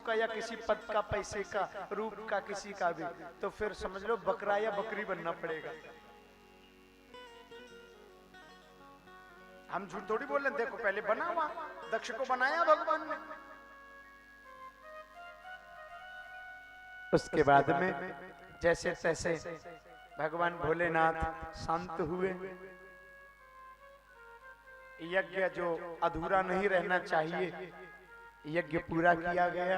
का या किसी पद का, पैसे का, रूप का, किसी का भी, तो फिर समझ लो बकरा या बकरी बनना पड़ेगा। हम झूठ थोड़ी बोल रहे, देखो पहले बना हुआ, दक्ष को बनाया भगवान ने। उसके बाद में जैसे तैसे भगवान भोलेनाथ शांत हुए। यज्ञ जो अधूरा नहीं रहना चाहिए, यज्ञ पूरा किया गया।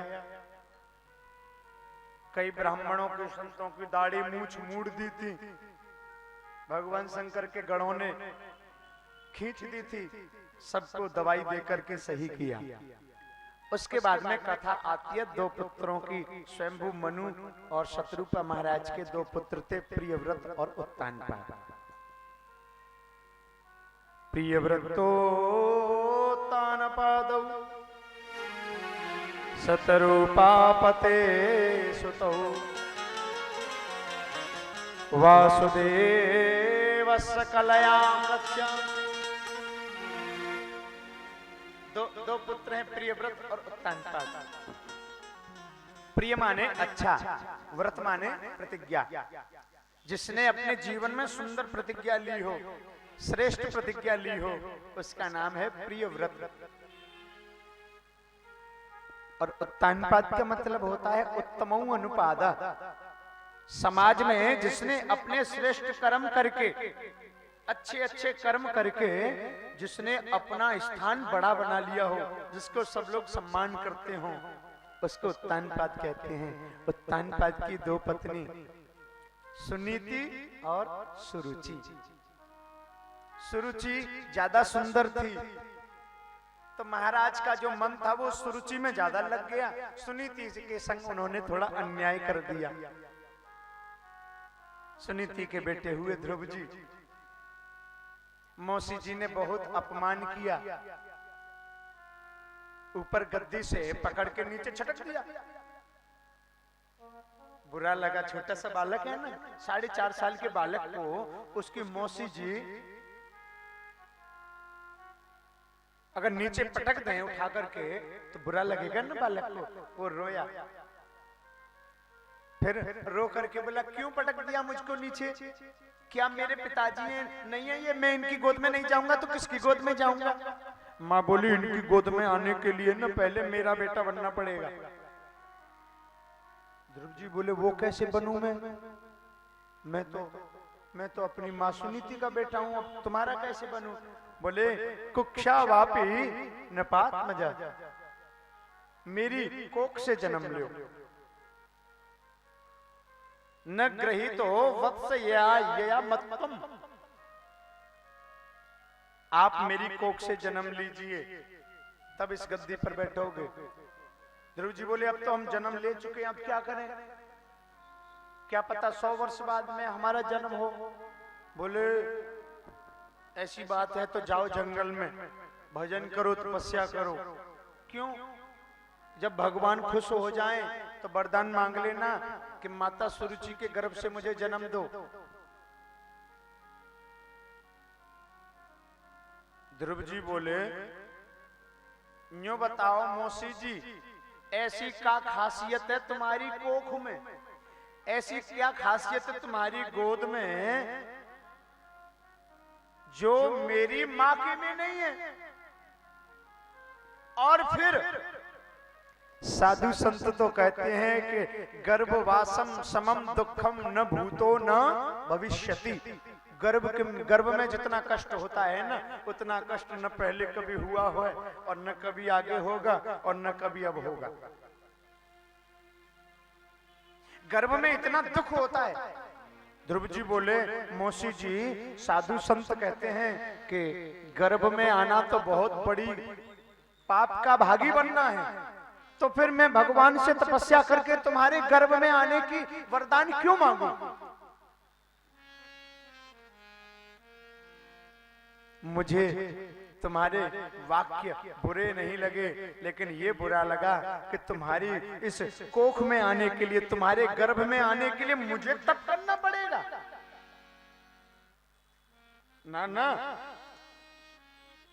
कई ब्राह्मणों के, संतों की दाढ़ी मूछ मूड़ दी थी, भगवान शंकर के गणों ने खींच दी थी, सबको दवाई देकर के सही किया। उसके बाद में कथा आती है दो पुत्रों की, स्वयंभू मनु और शत्रुपा महाराज के दो पुत्र थे, प्रियव्रत और उत्तानपाद। प्रियव्रतो तानपादौ शतरूपापते सुतौ वासुदेवस्य कलयां रक्षा। दो पुत्र हैं, प्रियव्रत और उत्तानपाद। प्रिय माने अच्छा, व्रत माने प्रतिज्ञा। जिसने अपने जीवन में सुंदर प्रतिज्ञा ली हो, श्रेष्ठ प्रतिज्ञा ली हो, उसका नाम है प्रियव्रत। और उत्तानपाद का मतलब होता है उत्तमौ अनुपादा। समाज में जिसने अपने श्रेष्ठ कर्म करके, अच्छे अच्छे कर्म करके जिसने अपना स्थान बड़ा बना लिया हो, जिसको सब लोग सम्मान करते हो, उसको उत्तानपाद कहते हैं। उत्तानपाद की दो पत्नी सुनीति और सुरुचि। सुरुचि ज्यादा सुंदर थी, तो महाराज का जो मन था वो सुरुचि में ज्यादा लग गया। सुनीति के संग उन्होंने थोड़ा अन्याय कर दिया। सुनीति के बेटे हुए ध्रुव जी। मौसी जी ने बहुत अपमान किया, ऊपर गद्दी से पकड़ के नीचे छटक दिया। बुरा लगा, छोटा सा बालक है ना, 4.5 साल के बालक को उसकी मौसी जी अगर नीचे पटक दें उठा करके तो बुरा लगेगा ना बालक को। वो रोया, फिर रो करके बोला क्यों पटक दिया मुझको नीचे, क्या मेरे पिताजी नहीं है ये, मैं इनकी गोद में नहीं जाऊंगा तो किसकी गोद में जाऊंगा। माँ बोली इनकी गोद में आने के लिए ना पहले मेरा बेटा बनना पड़ेगा। ध्रुव जी बोले वो कैसे बनूं मैं तो अपनी माँ सुनीति का बेटा हूं, अब तुम्हारा कैसे बनूं। बोले कुक्षा वापी नपात मजा, मेरी कोख से जन्म लो, न ग्रहीतो वत्स या मतम, आप मेरी कोख से जन्म लीजिए तब इस गद्दी पर बैठोगे। ध्रुव जी बोले अब तो हम जन्म ले चुके हैं, अब क्या करें, क्या पता 100 वर्ष बाद में हमारा जन्म हो। बोले ऐसी बात है तो जाओ जंगल में भजन करो, तपस्या करो। क्यों, जब भगवान खुश हो जाएं तो वरदान मांग लेना कि माता सुरुचि के गर्भ से मुझे जन्म दो। ध्रुव जी बोले यूं बताओ मौसी जी, ऐसी क्या खासियत है तुम्हारी कोख में, ऐसी क्या खासियत है तुम्हारी गोद में जो मेरी मां की में नहीं है। और फिर साधु संत तो कहते हैं कि गर्भवासम समम दुखम न भूतो न भविष्यति। गर्भ में जितना कष्ट होता है ना, उतना कष्ट न पहले कभी हुआ हो और न कभी आगे होगा और न कभी अब होगा। गर्भ में इतना दुख होता है। ध्रुव जी बोले मौसी जी, साधु संत कहते हैं कि गर्भ में आना तो बहुत बड़ी पाप का भागी बनना है, तो फिर मैं भगवान से तपस्या करके तुम्हारे गर्भ में आने की वरदान क्यों मांगू। मुझे तुम्हारे वाक्य बुरे नहीं लगे, लेकिन ये बुरा लगा कि तुम्हारी इस कोख में आने के लिए, तुम्हारे गर्भ में आने के लिए मुझे तप करना पड़ेगा। ना ना,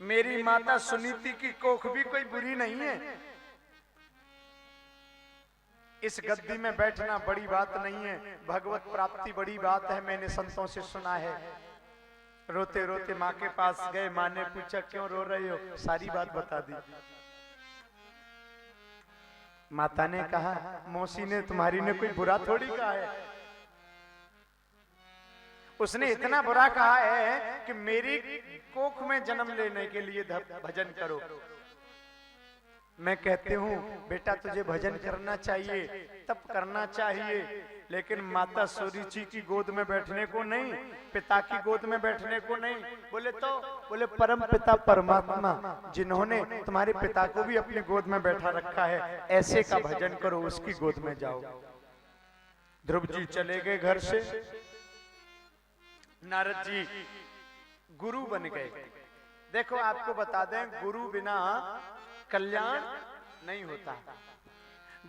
मेरी माता सुनीति की कोख भी कोई बुरी नहीं है। इस गद्दी में बैठना बड़ी बात नहीं है, भगवत प्राप्ति बड़ी बात है। मैंने संतों से सुना है, रोते रोते माँ के पास गए, माँ ने पूछा क्यों रो रहे हो, सारी बात बता दी। माता ने कहा मौसी ने तुम्हारी ने कोई बुरा थोड़ी कहा है, उसने इतना बुरा कहा है कि मेरी कोख में जन्म लेने के लिए भजन करो। मैं कहती हूँ बेटा तुझे भजन करना चाहिए, तप करना चाहिए, लेकिन माता सुरुचि की गोद में बैठने को नहीं, पिता की गोद में बैठने को नहीं। बोले परम पिता परमात्मा जिन्होंने तुम्हारे पिता को भी अपनी गोद में बैठा रखा है, ऐसे का भजन करो, उसकी गोद में जाओ। ध्रुव जी चले गए घर से, नारद जी गुरु बन गए। देखो आपको बता दें, गुरु बिना कल्याण नहीं होता,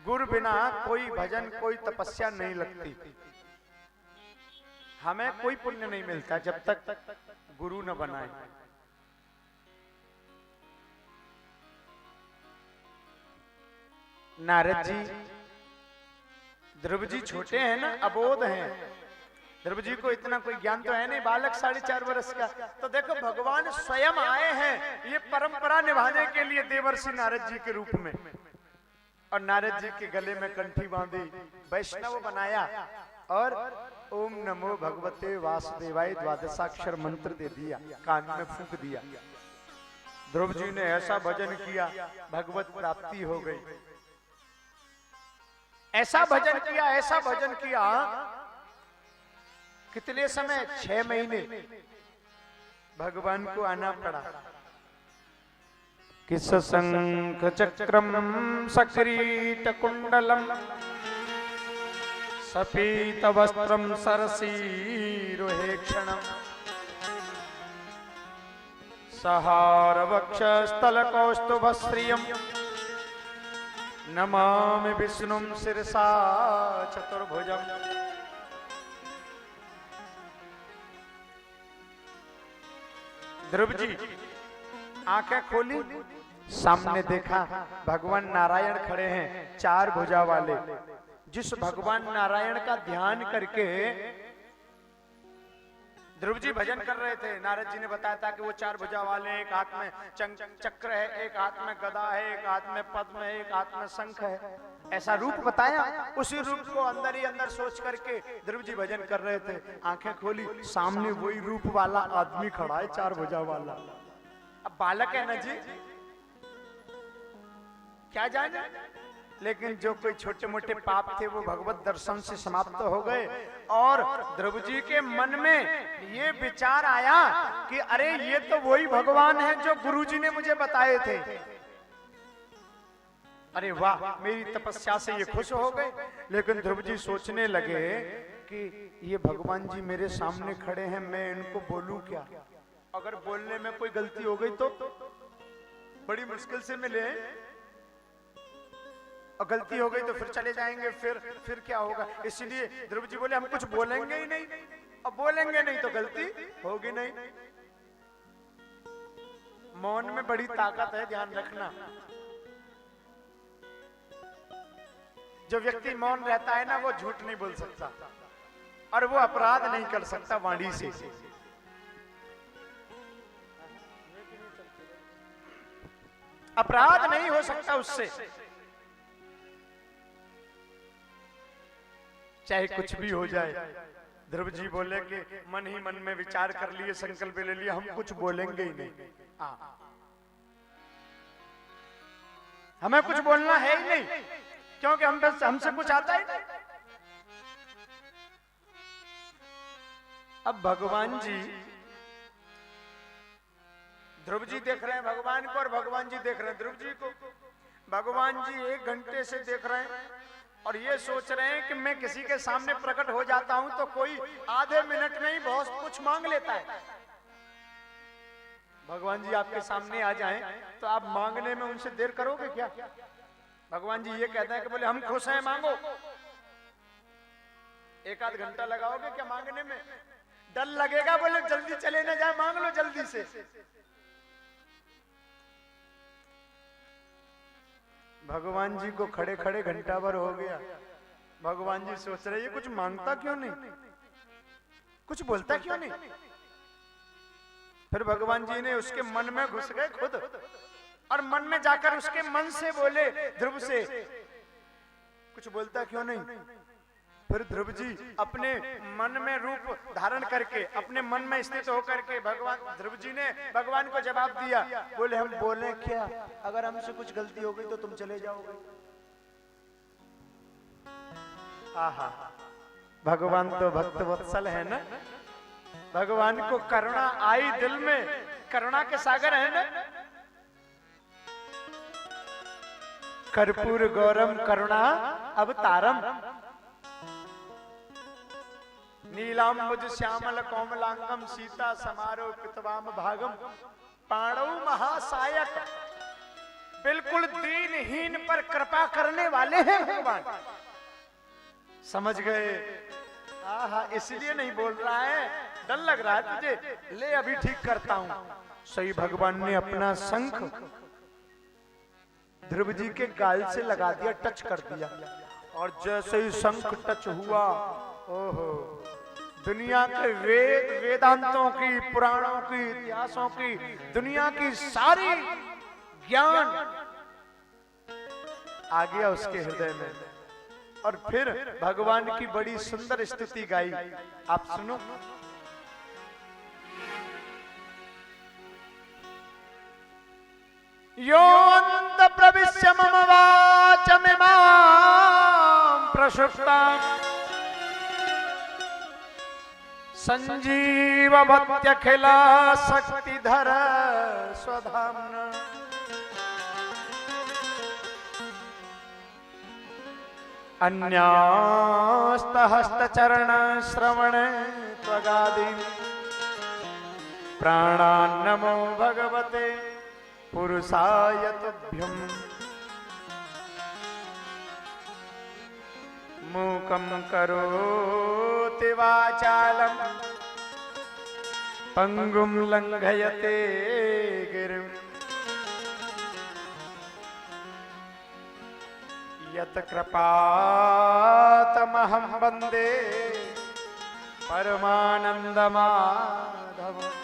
गुरु बिना कोई भजन कोई तपस्या नहीं लगती। हमें कोई पुण्य नहीं मिलता जब तक गुरु न बनाए। नारद जी, ध्रुव जी छोटे हैं ना, अबोध हैं, ध्रुव जी को इतना कोई ज्ञान तो है नहीं, बालक 4.5 वर्ष का। तो देखो भगवान स्वयं आए हैं ये परंपरा निभाने के लिए देवर्षि नारद जी के रूप में, और नारद जी के गले में कंठी बांधी, वैष्णव बनाया, और ओम नमो भगवते वासुदेवाय द्वादशाक्षर मंत्र दे दिया, कान में फूंक दिया। ध्रुव जी ने ऐसा भजन किया, भगवत प्राप्ति हो गई। ऐसा भजन किया, ऐसा भजन किया, कितने समय, 6 महीने भगवान को आना पड़ा। किस शंख चक्रम सक्रीट कुंडलम सपीत वस्त्रम सरसीरुहेक्षणम सहार वक्ष स्थल कौस्तुभ श्रियम नमामि विष्णुम शिरसा चतुर्भुजम। ध्रुव जी आंखें खोली, सामने देखा भगवान नारायण खड़े हैं, 4 भुजा वाले। जिस भगवान नारायण का ध्यान करके ध्रुव जी भजन कर रहे थे, नारद जी ने बताया था कि वो 4 भुजा वाले, एक हाथ में चक्र है, एक हाथ में गदा है, एक हाथ में पद्म है, एक हाथ में शंख है, ऐसा रूप बताया। उसी रूप को अंदर ही अंदर सोच करके ध्रुव जी भजन कर रहे थे। आंखें खोली, सामने वही रूप वाला आदमी खड़ा है, 4 भुजा वाला। अब बालक है ना जी, क्या जाने, लेकिन जो कोई छोटे मोटे पाप थे वो भगवत दर्शन से समाप्त हो गए। और ध्रुव जी के मन में ये विचार आया कि अरे ये तो वही भगवान है जो गुरुजी ने मुझे बताए थे। अरे वाह, मेरी तपस्या से ये खुश हो गए। लेकिन ध्रुव जी सोचने लगे कि ये भगवान जी मेरे सामने खड़े हैं, मैं इनको बोलूं क्या? अगर बोलने में कोई गलती हो गई तो बड़ी मुश्किल से मिले, और गलती हो गई तो फिर चले जाएंगे, फिर क्या होगा? इसलिए ध्रुव जी बोले हम कुछ बोलेंगे ही नहीं, और बोलेंगे नहीं तो गलती होगी नहीं। मौन में बड़ी ताकत है, ध्यान रखना। जो व्यक्ति मौन रहता है ना, वो झूठ नहीं बोल सकता और वो अपराध नहीं कर सकता वाणी से। अपराध नहीं हो सकता उससे, चाहे कुछ भी हो जाए। ध्रुव जी बोले कि मन ही मन में विचार कर लिए, संकल्प ले लिया, हम कुछ बोलेंगे ही नहीं। हमें कुछ बोलना है ही नहीं, क्योंकि हमसे कुछ आता ही नहीं। अब भगवान जी, ध्रुव जी देख रहे हैं भगवान को और भगवान जी देख रहे हैं ध्रुव जी को। भगवान जी 1 घंटे से देख रहे हैं और ये सोच रहे हैं कि मैं किसी के सामने प्रकट हो जाता हूं तो कोई आधे मिनट में ही बहुत कुछ मांग लेता है। भगवान जी आपके सामने आ जाएं तो आप मांगने में उनसे देर करोगे क्या? भगवान जी ये कहते हैं कि बोले हम खुश हैं, मांगो। 1 आध घंटा लगाओगे क्या मांगने में? डर लगेगा, बोले जल्दी चले ना जाए, मांग लो जल्दी से। भगवान जी को खड़े खड़े घंटा भर हो गया। भगवान जी सोच रहे ये कुछ मांगता क्यों नहीं, कुछ बोलता क्यों नहीं। फिर भगवान जी ने उसके मन में घुस गए खुद, और मन में जाकर उसके मन से बोले ध्रुव से, कुछ बोलता क्यों नहीं। फिर ध्रुव जी अपने मन में रूप धारण करके, अपने मन में स्थित होकर के भगवान ध्रुव जी ने भगवान को जवाब दिया, बोले हम बोले क्या, अगर हमसे कुछ गलती हो गई तो तुम चले जाओगे। आहा, भगवान तो भक्त वत्सल है ना, भगवान को करुणा आई दिल में, करुणा के सागर है ना। कर्पूर गौरम करुणा अवतारम, नीलांबुज श्यामल कोमलांगम, सीता समारोह पितवाम भागम, पाणौ महासायक, बिल्कुल दीनहीन पर कृपा करने वाले हैं भगवान। समझ गए? आहा, इसलिए नहीं बोल रहा है, डर लग रहा है तुझे, ले अभी ठीक करता हूं। सही भगवान ने अपना शंख ध्रुव जी के गाल से लगा दिया, टच कर दिया, और जैसे ही शंख टच हुआ, ओहो, दुनिया के वेद वेदांतों की, पुराणों की, इतिहासों की, दुनिया की सारी ज्ञान आ गया उसके हृदय में। और फिर भगवान की बड़ी सुंदर स्तुति गाई, आप सुनो। योऽन्त प्रविश्य मम वाचमिमां प्रसुप्तां संजीवयत्यखिला शक्तिधर स्वधाम्ना। अन्यास्तहस्तचरण श्रवण त्वगादि प्राणान्नमो भगवते पुरुषाय तुभ्यं। मूकं करोति वाचालं पंगुं लंघयते गिरिं। यत् कृपातमहं वन्दे परमानन्दमाधवम्।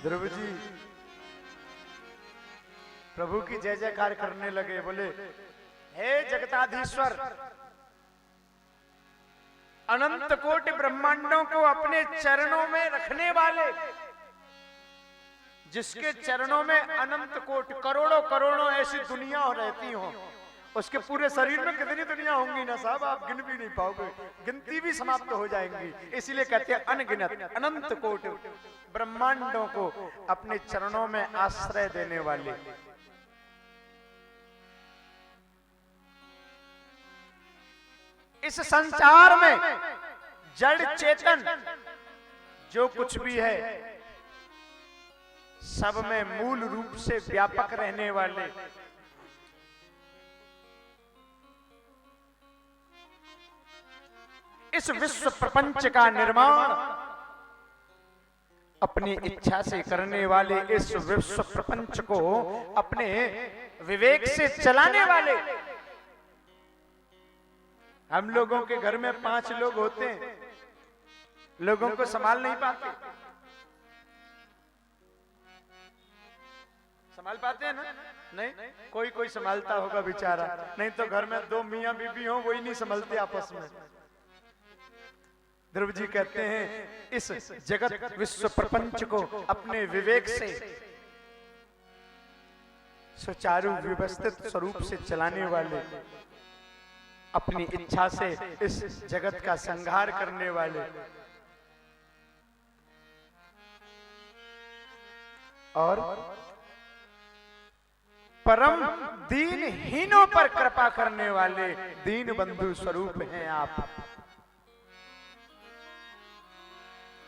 ध्रुव जी प्रभु की जय जयकार करने लगे, बोले हे जगताधीश्वर, अनंत कोटि ब्रह्मांडों को अपने चरणों में रखने वाले, जिसके चरणों में अनंत कोटि करोड़ों करोड़ों ऐसी दुनिया रहती हो, उसके पूरे शरीर में कितनी दुनिया होंगी ना साहब, आप गिन भी नहीं पाओगे, गिनती भी समाप्त हो जाएंगी। इसीलिए कहते हैं अनगिनत अनंत कोटि ब्रह्मांडों को अपने चरणों में आश्रय देने वाले। इस संसार में जड़ चेतन जो कुछ भी है, सब में मूल रूप से व्यापक रहने वाले, इस विश्व प्रपंच का निर्माण अपनी इच्छा से करने वाले, इस विश्व प्रपंच को अपने विवेक से चलाने वाले। हम लोगों के घर में 5 लोग होते हैं, लोगों को संभाल नहीं पाते, संभाल पाते हैं ना? नहीं, कोई कोई संभालता होगा बेचारा, नहीं तो घर में 2 मियां बीबी हो, वही नहीं संभालते आपस में। ध्रुव जी कहते हैं इस जगत विश्व प्रपंच को अपने विवेक से सुचारू व्यवस्थित स्वरूप से चलाने वाले, अपनी इच्छा से इस जगत का संहार करने वाले, और परम दीनहीनों पर कृपा करने वाले दीन बंधु स्वरूप हैं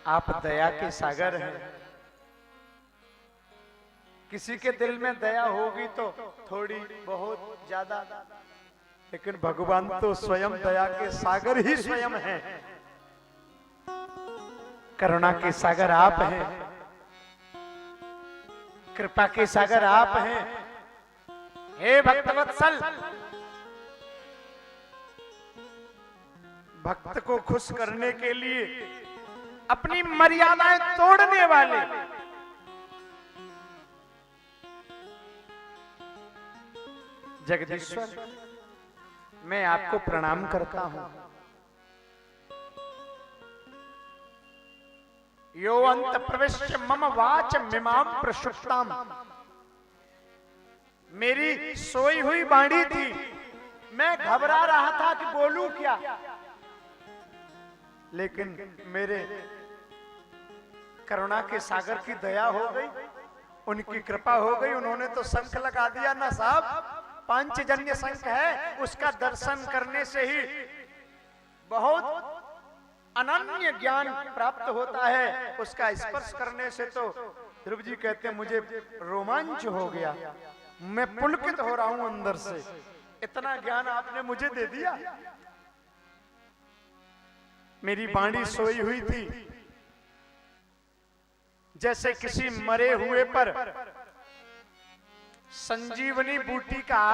आप दया के सागर हैं। किसी के दिल में दया होगी तो थोड़ी बहुत ज्यादा, लेकिन भगवान तो स्वयं दया के सागर ही स्वयं हैं। करुणा के सागर आप हैं, कृपा के सागर आप हैं, हे भक्तवत्सल, भक्त को खुश करने के लिए अपनी मर्यादाएं तोड़ने वाले जगदीश्वर, मैं आपको प्रणाम करता हूं। यो अंत प्रविश्य मम वाच मिमाम प्रसुप्ताम, मेरी सोई हुई वाणी थी, मैं घबरा रहा था कि बोलूं क्या, लेकिन मेरे करुणा के सागर की दया हो गई, उनकी कृपा हो गई। उन्होंने तो शंख लगा दिया ना साहब, पांचजन्य शंख है, उसका दर्शन करने से ही बहुत अनन्य ज्ञान प्राप्त होता है। उसका स्पर्श करने से तो ध्रुव जी कहते हैं मुझे रोमांच हो गया, मैं पुलकित हो रहा हूं अंदर से, इतना ज्ञान आपने मुझे दे दिया। मेरी वाणी सोई हुई थी, जैसे किसी मरे हुए पर संजीवनी बूटी का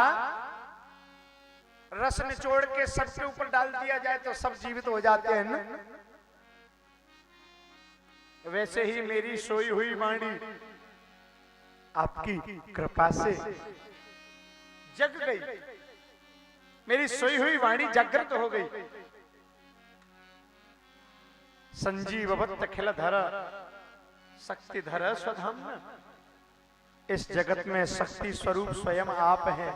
रस निचोड़ के सबके ऊपर डाल दिया जाए तो सब जीवित हो जाते हैं ना, वैसे ही मेरी सोई हुई वाणी आपकी कृपा से जग गई, मेरी सोई हुई वाणी जागृत हो गई। संजीववत अखिल धर शक्ति धर स्वधाम, इस जगत में शक्ति स्वरूप स्वयं आप हैं।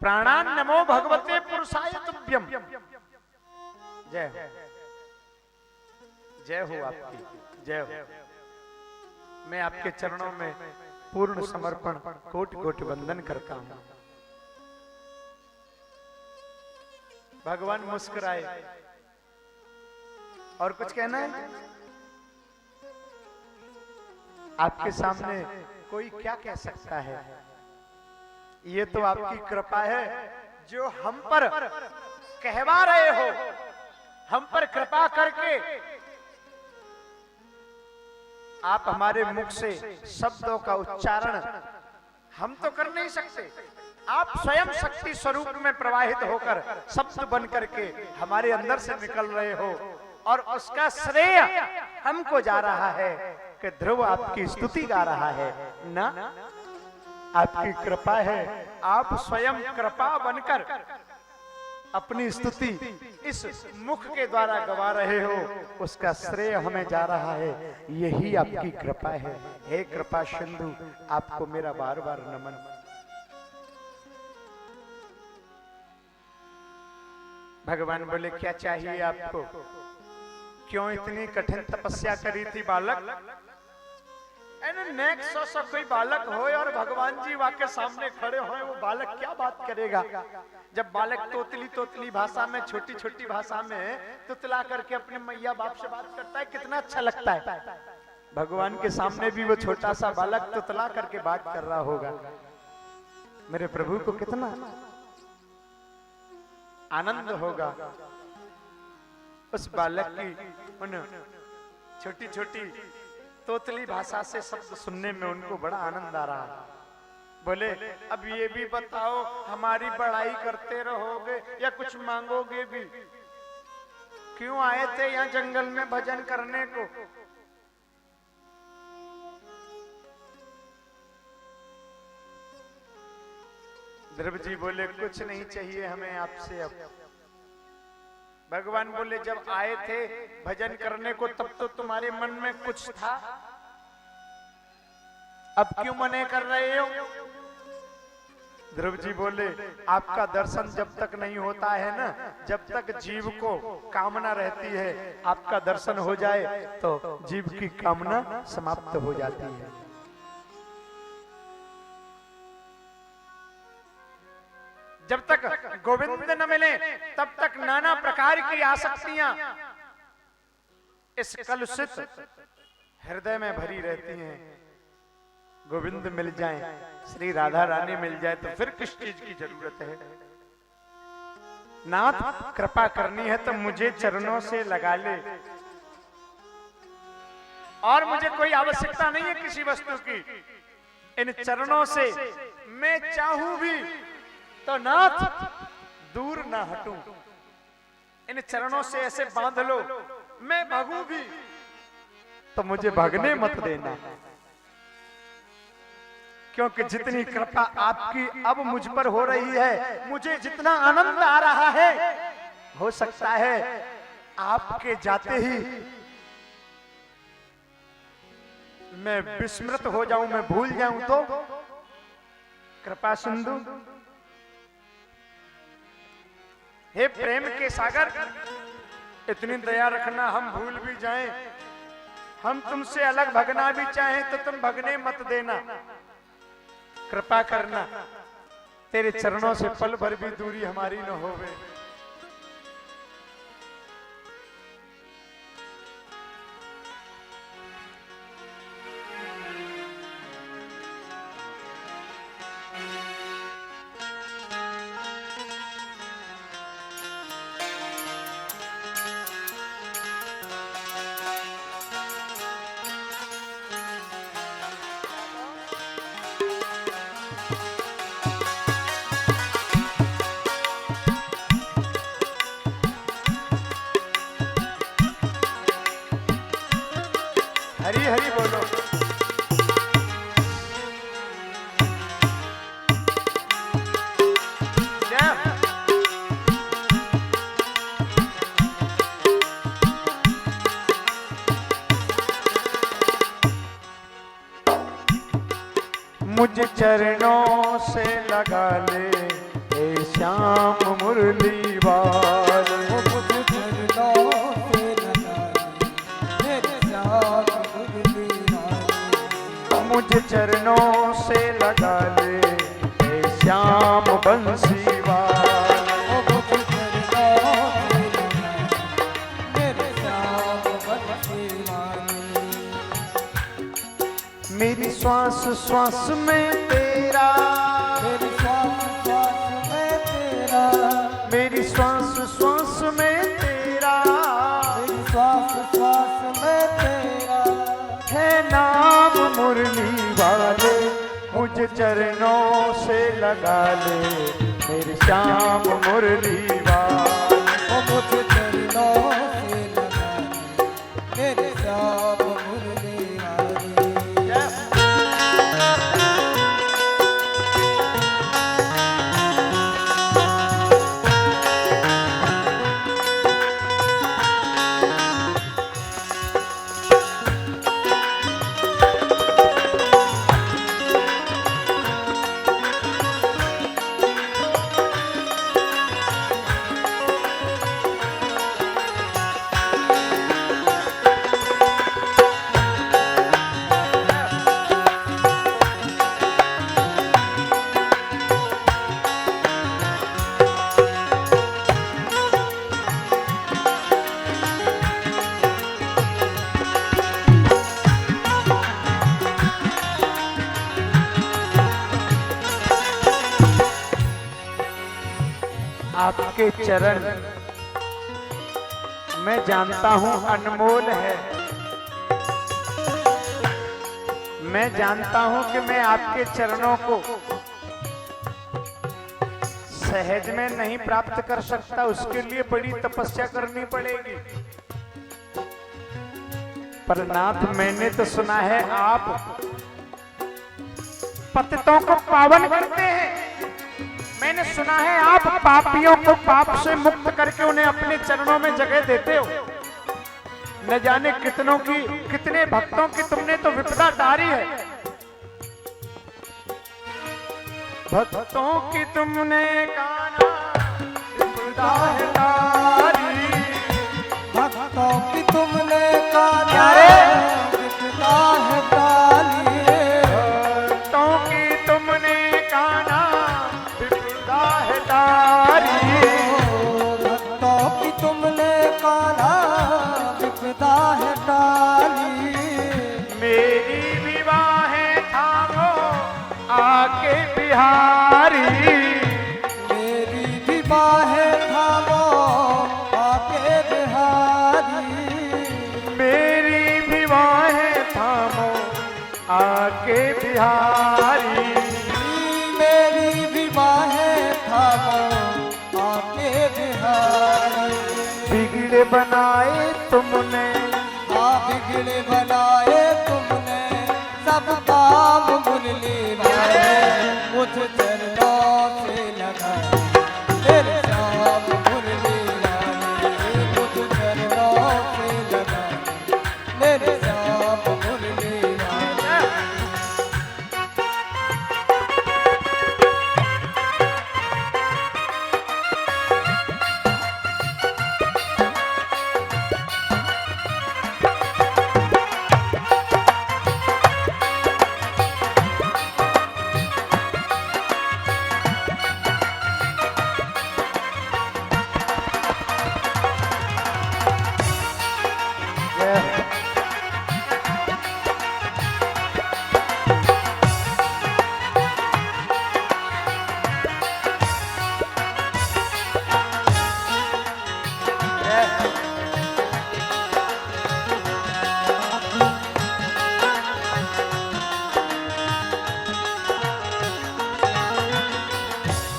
प्राणान नमो भगवते पुरुषाय तुभ्यम, जय हो, जय हो आपकी, जय हो। मैं आपके चरणों में पूर्ण समर्पण कोटि कोटि वंदन करता हूं। भगवान मुस्कुराए, और कुछ कहना है? आपके सामने कोई क्या कह सकता है? ये तो आपकी कृपा है जो हम पर कहवा रहे हो, हम पर कृपा करके आप हमारे मुख से शब्दों का उच्चारण हम तो कर नहीं सकते, आप स्वयं शक्ति स्वरूप में प्रवाहित होकर शब्द बन करके हमारे अंदर से निकल रहे हो, और उसका श्रेय हमको जा रहा है कि ध्रुव आपकी स्तुति गा रहा है ना, आपकी कृपा है। आप स्वयं कृपा बनकर अपनी स्तुति इस मुख के द्वारा गवा रहे हो, उसका श्रेय हमें जा रहा है, यही आपकी कृपा है। हे कृपा सिंधु, आपको मेरा बार बार नमन। भगवान बोले क्या चाहिए आपको? क्यों इतनी कठिन तपस्या करी थी बालक? नेक्स्ट कोई बालक हो और भगवान जी वाके सामने खड़े हो, वो बालक क्या बात करेगा? जब बालक तोतली तोतली भाषा में, छोटी छोटी भाषा में तुतला करके अपने मैया बाप से बात करता है, कितना अच्छा लगता है। भगवान के सामने भी वो छोटा सा बालक तुतला करके बात कर रहा होगा, मेरे प्रभु को कितना आनंद होगा। उस बालक की उन छोटी छोटी तोतली भाषा से शब्द सुनने में उनको बड़ा आनंद आ रहा है। बोले अब ये भी बताओ, हमारी बड़ाई करते रहोगे या कुछ मांगोगे भी? क्यों आए थे यहाँ जंगल में भजन करने को? ध्रुव जी बोले कुछ नहीं चाहिए हमें आपसे। अब भगवान बोले जब आए थे भजन करने को तब तो तुम्हारे मन में कुछ था, अब क्यों मने कर रहे हो? ध्रुव जी बोले आपका दर्शन जब तक नहीं होता है ना, जब तक जीव को कामना रहती है, आपका दर्शन हो जाए तो जीव की कामना समाप्त हो जाती है। जब तक गोविंद न मिले तब तक नाना प्रकार की आसक्तियां इस कलुषित हृदय में भरी रहती हैं। गोविंद मिल जाए, श्री राधा रानी मिल जाए तो फिर किस चीज की जरूरत है? नाथ कृपा करनी है तो मुझे चरणों से लगा ले, और मुझे कोई आवश्यकता नहीं है किसी वस्तु की। इन चरणों से मैं चाहूं भी तो नाथ दूर ना हटूं। इन चरणों से ऐसे बांध लो, मैं भागूं भी तो मुझे भागने मत देना, क्योंकि जितनी कृपा आपकी अब मुझ पर हो रही है, मुझे जितना आनंद आ रहा है, हो सकता है आपके जाते ही मैं विस्मृत हो जाऊं, मैं भूल जाऊं तो कृपा सिंधु। हे प्रेम के सागर, इतनी दया रखना हम भूल भी जाएं, हम तुमसे अलग भगना भी चाहें तो तुम भगने मत देना, कृपा करना, तेरे चरणों से पल भर भी दूरी हमारी न होवे। हरी हरी बोलो। मुझ चरणों से लगा ले हे श्याम मुरली वाले, मुझ चरणों से लगा ले हे श्याम मुरली वाले, मुझ चरणों से लगा ले हे श्याम बंसी वाले, मुझ चरणों से लगा मेरे श्याम बंसी वाले। मेरी श्वास श्वास में तेरा, मेरी श्वास श्वास में तेरा, मेरी श्वास श्वास में तेरा, मेरी श्वास श्वास में तेरा है नाम मुरली वाले, मुझ चरणों से लगा ले मेरे श्याम मुरली वाले, मुझ चरणों से लगा ले मेरे श्याम मुरली वाले। आपके चरण मैं जानता हूं अनमोल है, मैं जानता हूं कि मैं आपके चरणों को सहज में नहीं प्राप्त कर सकता, उसके लिए बड़ी तपस्या करनी पड़ेगी। पर नाथ मैंने तो सुना है आप पतितों को पावन करते हैं, मैंने सुना है आप पापियों को पाप से मुक्त करके उन्हें अपने चरणों में जगह देते हो। न जाने कितनों की, कितने भक्तों की तुमने तो विपदा टारी है, भक्तों की तुमने गाना विपदा है टारी, भक्तों की तुमने गाना विपदा है टारी, भक्तों की तुमने गाना विपदा है टारी, भक्तों की तुमने गाना विपदा है टारी। मेरी विवाहें थामो आके बिहारी, मेरी विवाहें थामो आके बिहारी, मेरी भी बिगड़े बनाए तुमने, हाँ बिगड़े बनाए तुमने, सब काम मुरली वाले मुझ चरणों से लगाए तेरे श्याम मुरली वाले, मुझ चरणों से लगाए मेरे श्याम मुरली वाले।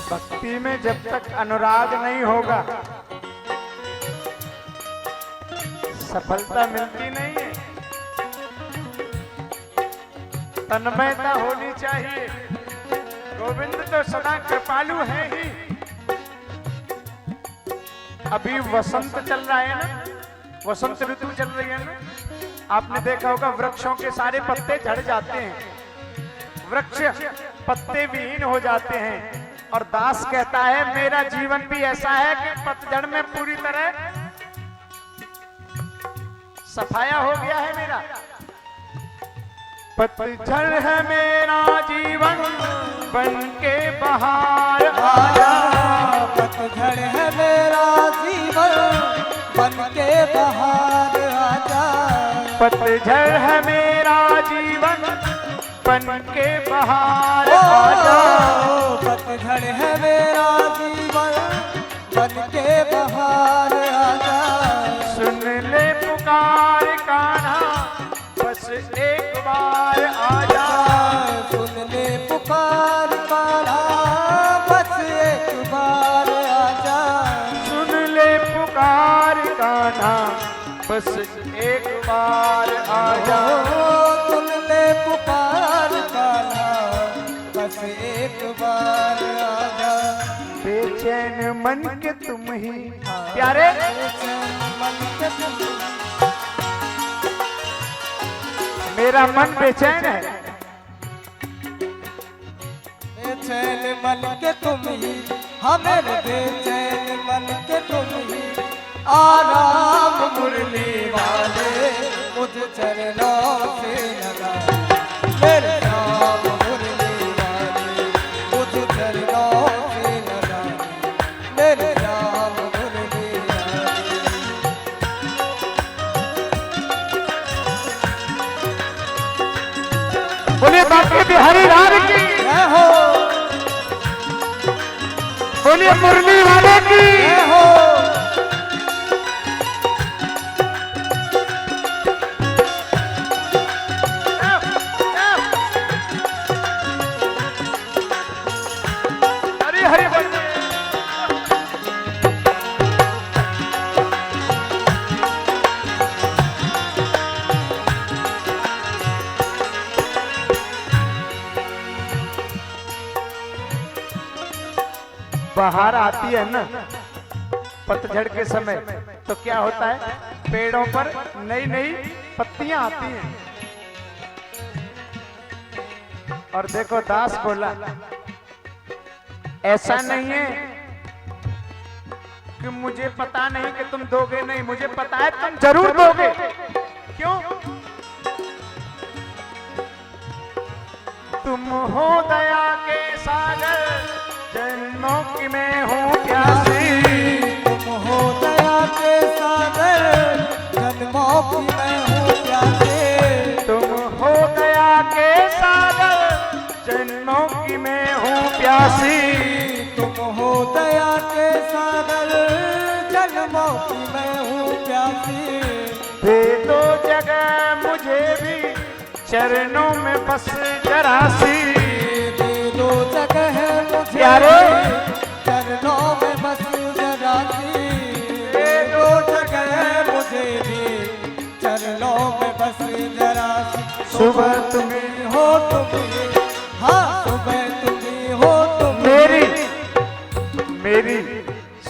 भक्ति में जब तक अनुराग नहीं होगा सफलता मिलती नहीं है। तन्मयता होनी चाहिए। गोविंद तो सदा कृपालु है ही। अभी वसंत चल रहा है ना, वसंत ऋतु चल रही है ना, आपने देखा होगा वृक्षों के सारे पत्ते झड़ जाते हैं, वृक्ष पत्ते विहीन हो जाते हैं। और दास कहता है मेरा जीवन भी ऐसा है कि पतझड़ में पूरी तरह सफाया हो गया है मेरा। पतझड़ है मेरा जीवन बन के बहार आजा, पतझड़ है मेरा जीवन बन के बहार आजा, पतझड़ है मेरा जीवन बन के बहार आजा, पतझड़ है मेरा जीवन बन के बहार आजा। सुन ले पुकार कान्हा बस एक बार आजा, सुन ले पुकार कान्हा बस एक बार आजा, सुन ले पुकार कान्हा बस एक बार आजा, सुन ले पुकार कान्हा बस एक बार आजा। बेचैन मन के तुम ही प्यारे, मन के तुम मेरा मन बेचैन है, बेचैन मन के तुम ही, हमें बेचैन मन के तुम ही, आराम मुरली वाले मुझ चरणों से लगा मेरे श्याम मुरली वाले, मुझ चरणों से लगा मेरे श्याम मुरली वाले। बोलिए बाकी बिहारी राग की, जय हो, बोलिए मुरली वाले की, जय हो। हरी हरी बोल। बाहर आती है ना पतझड़ के समय तो क्या होता है, पेड़ों पर नई नई पत्तियां आती हैं। और देखो दास बोला ऐसा नहीं है कि मुझे पता नहीं कि तुम दोगे, नहीं मुझे पता है तुम जरूर दोगे। क्यों? तुम हो दया के सागर, जन्मों की मैं हूँ प्यासी, तुम हो दया के सागर, जन्मों की मैं हूँ प्यासी, तुम हो दया के सागर, जन्मों की मैं हूँ प्यासी, तुम हो दया के सागर, जन्मों की मैं हूँ प्यासी। दे दो जगह मुझे भी चरणों में बस जरा सी, दे दो जगह मुझे प्यारे चरणों में बस जरा सी, दे दो जगह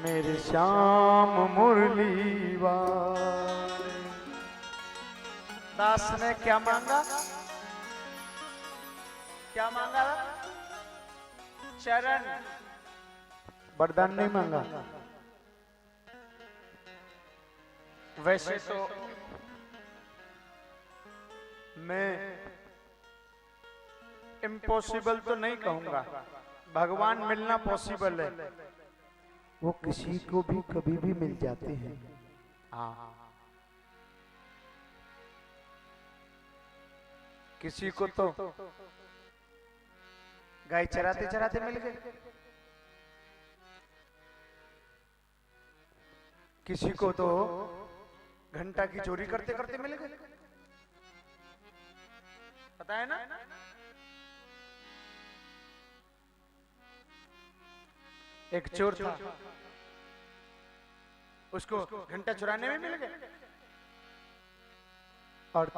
मेरे श्याम मुरली वाले। दास ने क्या मांगा? क्या मांगा? चरण, वरदान नहीं मांगा। वैसे तो मैं इम्पॉसिबल तो नहीं कहूंगा, भगवान मिलना पॉसिबल है। वो किसी को भी कभी भी मिल जाते हैं। हाँ, किसी को तो गाय चराते चराते मिल गए, किसी को तो घंटा की चोरी करते करते मिल गए। पता है ना? एक चोर था, उसको घंटा चुराने में मिल गए। और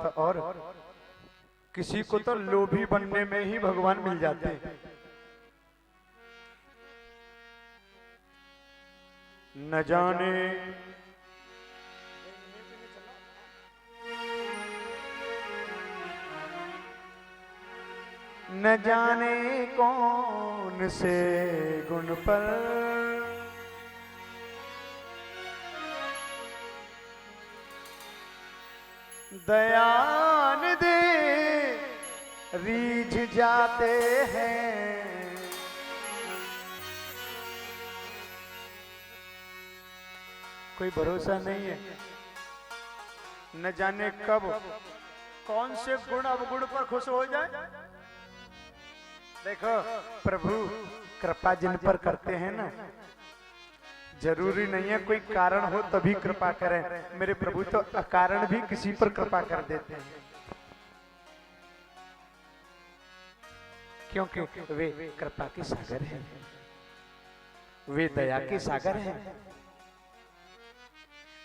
किसी को तो लोभी बनने में ही भगवान मिल जाते हैं। न जाने न जाने कौन से गुण पर दयान दे रीझ जाते हैं। कोई भरोसा नहीं है, न जाने कब कौन से गुण अवगुण पर खुश हो जाए। देखो, प्रभु कृपा जिन पर करते हैं ना, जरूरी नहीं है कोई कारण हो तभी कृपा करें। मेरे प्रभु तो अकारण भी किसी पर कृपा कर देते हैं, क्योंकि वे कृपा के सागर हैं, वे दया के सागर हैं।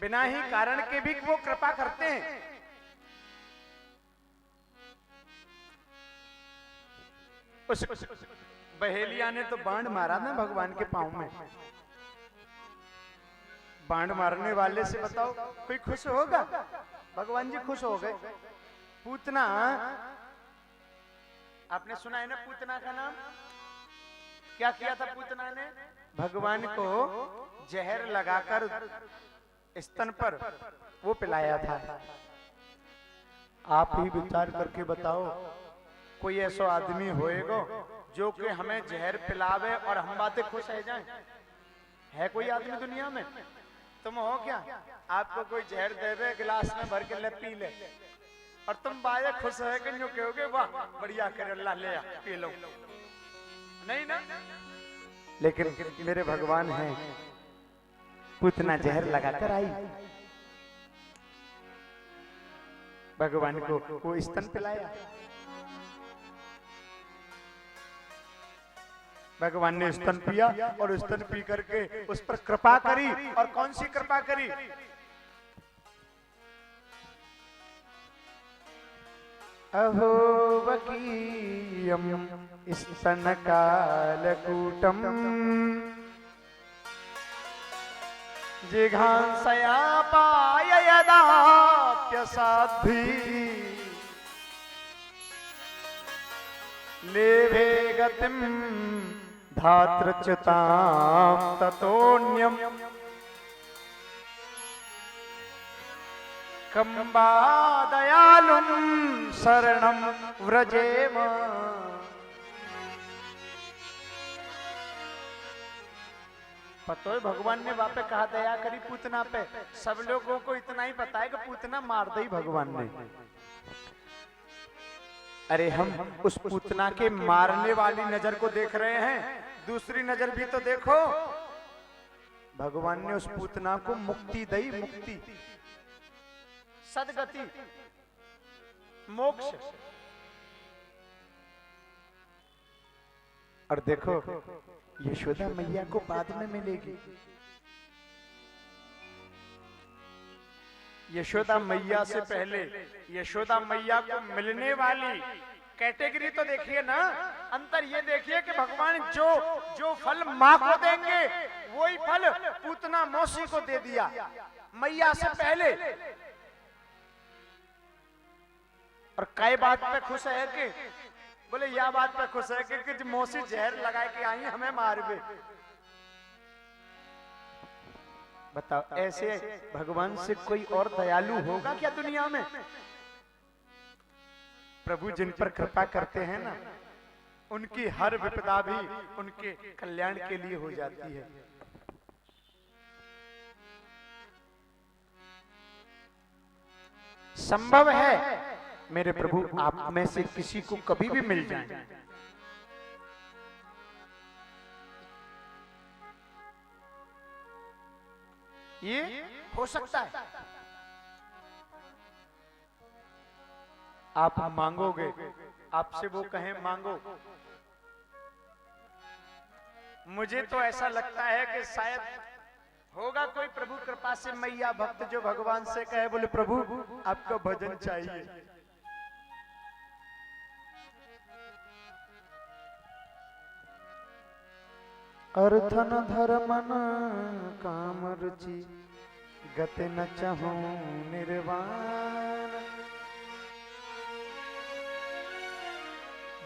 बिना ही कारण के भी वो कृपा करते हैं। उस बहेलिया ने तो बाण मारा ना भगवान के पांव में। बाण मारने वाले से बताओ कोई खुश होगा? भगवान जी खुश हो गए। पूतना, आपने सुना है ना पूतना का नाम? क्या किया था पूतना ने? भगवान को जहर लगाकर स्तन पर वो पिलाया था। आप ही विचार करके बताओ, कोई ऐसा आदमी होएगा जो कि हमें जहर पिलावे और हम बातें खुश रह जाएं? है कोई आदमी दुनिया में? तुम हो क्या? आपको कोई जहर देवे, गिलास में भर के ले पी ले, और तुम बाजे खुश है कि जो कहोगे वाह बढ़िया करे अल्लाह ले आ पी लो? नहीं ना। लेकिन मेरे भगवान हैं, पूतना जहर लगाकर आई, भगवान को वो स्तन पिलाया। भगवान ने स्तन पिया और स्तन पी करके उस पर कृपा करी। और कौन सी कृपा करी? अहो वकीयम स्तन कालकूटम जिघांसया पाय यदाप्यसाध्वी लेभे गतिम धात्रच्युतां ततोऽन्यं कम्बा दयालुं शरणं व्रजेम। पतो है भगवान ने वहां पे कहा दया करी पूतना पे? सब लोगों को इतना ही पता है कि पूतना मार दी भगवान ने। अरे हम उस पूतना के मारने वाली नजर को देख रहे हैं, दूसरी नजर भी तो देखो। भगवान ने उस पूतना को मुक्ति दी, मुक्ति, सदगति, मोक्ष। और देखो यशोदा मैया को बाद में मिलेगी। यशोदा मैया से पहले यशोदा मैया को मिलने वाली कैटेगरी तो देखिए ना, अंतर ये देखिए कि भगवान जो फल माँ को देंगे वही फल पूतना मौसी को दे दिया मैया से पहले। और कई बात पे खुश है कि बोले यह बात पे खुश है कि मौसी जहर लगा के आई हमें मार दे। बताओ, ऐसे भगवान से कोई और दयालु होगा क्या दुनिया में? प्रभु जिन पर कृपा करते हैं ना, उनकी हर विपदा भी उनके कल्याण के लिए हो जाती है। संभव है मेरे प्रभु आप में से किसी को कभी भी मिल जाए, ये हो सकता है। आप मांगोगे, आपसे वो कहें मांगो। मुझे तो ऐसा लगता है कि शायद होगा कोई प्रभु कृपा से मैया भक्त जो भगवान से कहे बोले प्रभु आपका भजन चाहिए। अर्थन धर्मन काम रुचि गति न चाहूं निर्वाण,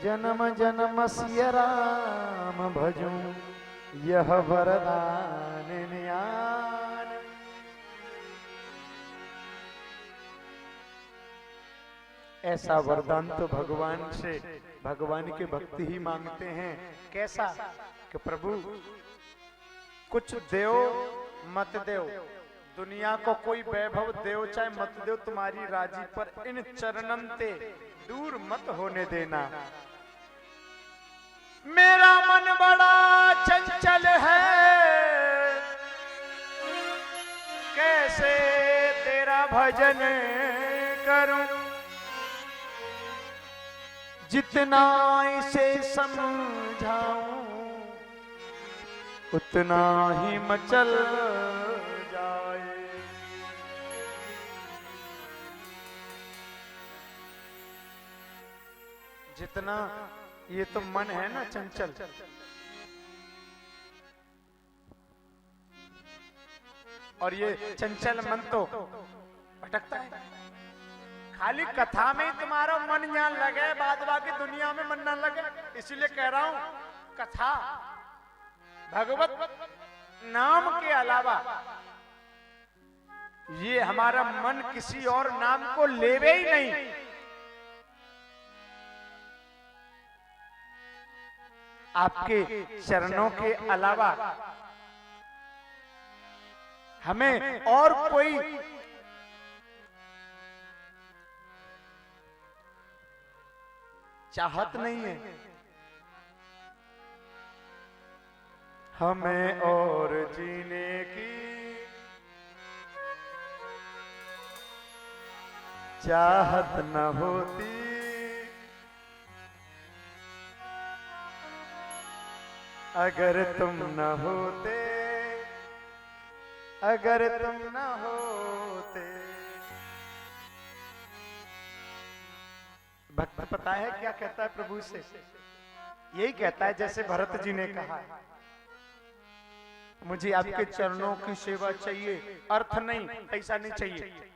जन्म जन्म सिय राम भजूं यह वरदान न्यान। ऐसा वरदान तो भगवान से भगवान के भक्ति ही मांगते हैं। कैसा कि प्रभु कुछ देओ मत देओ, दुनिया को कोई वैभव देओ चाहे मत देओ, तुम्हारी राजी पर इन चरणन ते दूर मत होने देना। मेरा मन बड़ा चंचल है, कैसे तेरा भजन करूं, जितना इसे समझाऊं उतना ही मचल जाए। जितना ये तो मन है ना चंचल, और ये चंचल मन तो भटकता है। खाली कथा में ही तुम्हारा मन यहाँ लगे, बाद बाकी दुनिया में मन ना लगे। इसलिए कह रहा हूं कथा भगवत नाम के अलावा ये हमारा मन किसी और नाम को लेवे ही नहीं। आपके चरणों के अलावा हमें और कोई चाहत नहीं है। हमें और जीने की चाहत न होती, अगर तुम न होते, अगर तुम न होते। भक्त पता है क्या कहता है प्रभु से? यही कहता है जैसे भरत जी ने कहा, मुझे आपके चरणों की सेवा चाहिए, अर्थ नहीं, पैसा नहीं चाहिए,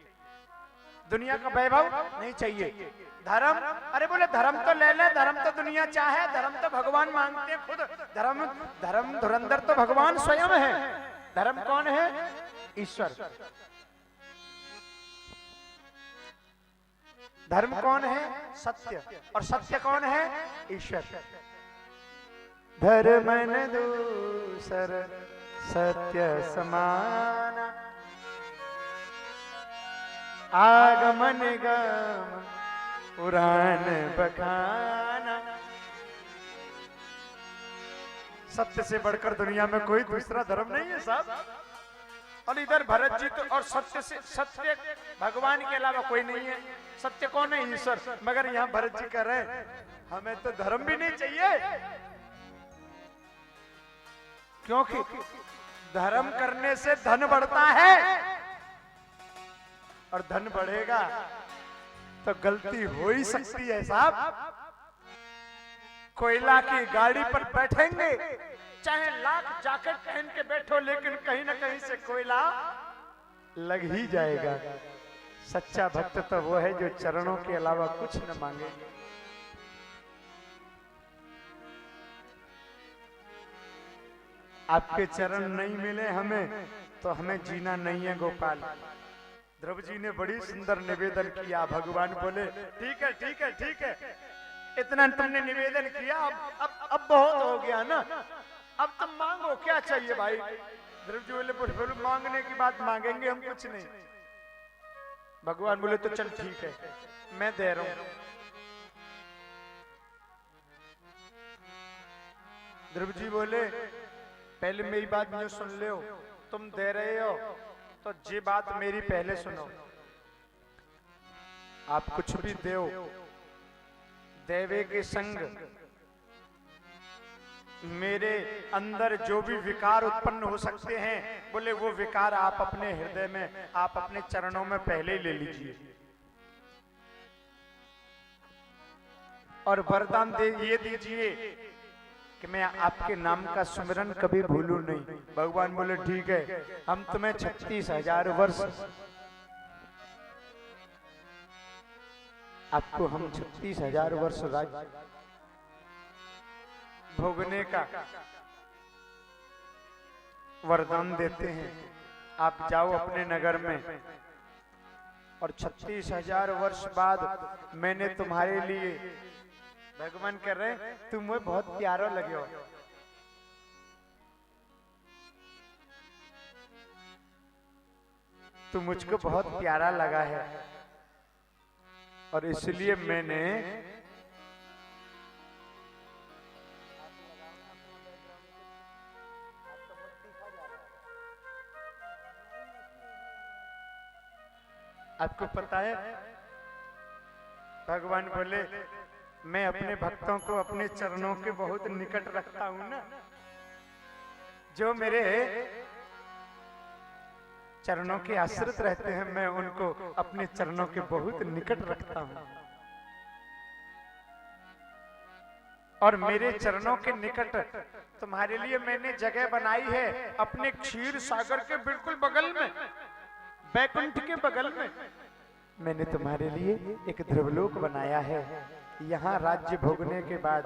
दुनिया का वैभव नहीं चाहिए, धर्म, अरे बोले धर्म तो ले ले, धर्म तो दुनिया चाहे, धर्म तो भगवान मांगते हैं खुद। धर्म धर्म धुरंधर तो भगवान स्वयं है। धर्म कौन है? ईश्वर। धर्म कौन है? सत्य। और सत्य कौन है? ईश्वर। धर्म न दूसर सत्य समान, आगमन गम पुराण बखाना। सत्य से बढ़कर दुनिया में कोई दूसरा धर्म नहीं है साहब। और इधर भरत जी तो, और सत्य से, सत्य भगवान के अलावा कोई नहीं है। सत्य कौन है? ईश्वर। मगर यहाँ भरत जी कह रहे हमें तो धर्म भी नहीं चाहिए, क्योंकि धर्म करने से धन बढ़ता है, और धन बढ़ेगा तो गलती हो ही सकती है साहब। कोयला की गाड़ी पर बैठेंगे, चाहे लाख जैकेट पहन के बैठो, लेकिन कहीं ना कहीं से कोयला लग ही जाएगा। सच्चा भक्त तो वो है जो चरणों के अलावा कुछ न मांगे। आपके चरण नहीं मिले हमें तो हमें जीना नहीं है गोपाल। ध्रुव जी ने बड़ी सुंदर निवेदन किया। भगवान बोले ठीक है ठीक है ठीक है, इतना तुमने निवेदन किया, अब बहुत हो गया ना, अब तुम मांगो, क्या चाहिए भाई। ध्रुव जी बोले मांगने की बात मांगेंगे हम, कुछ नहीं। भगवान बोले तो चल ठीक है, मैं दे रहा हूं। ध्रुव जी बोले पहले मेरी बात मुझे सुन ले, तुम दे रहे हो तो ये बात मेरी पहले सुनो। आप कुछ भी दो, देवे के संग मेरे अंदर जो भी विकार उत्पन्न हो सकते हैं, बोले वो विकार आप अपने हृदय में, आप अपने चरणों में पहले ही ले लीजिए। और वरदान दे ये दीजिए कि मैं आपके नाम का सुमिरन कभी भूलूं नहीं। भगवान बोले ठीक है, हम तुम्हें 36,000 वर्ष, आपको हम 36,000 वर्ष राज्य भोगने का वरदान देते हैं। आप जाओ अपने नगर में, और 36,000 वर्ष बाद मैंने तुम्हारे लिए, भगवान कह रहे हैं तुम मुझे बहुत प्यारो लगे हो, तुम मुझको बहुत प्यारा लगा है, और इसलिए मैंने आपको पता है, भगवान बोले मैं अपने भक्तों को अपने चरणों के बहुत निकट रखता हूं ना। जो मेरे चरणों के आश्रित रहते हैं, मैं उनको अपने चरणों के बहुत निकट रखता हूं। और मेरे चरणों के निकट तुम्हारे लिए मैंने जगह बनाई है, अपने क्षीर सागर के बिल्कुल बगल में, बैकुंठ के बगल में मैंने तुम्हारे लिए एक ध्रुवलोक बनाया है। यहाँ राज्य भोगने के बाद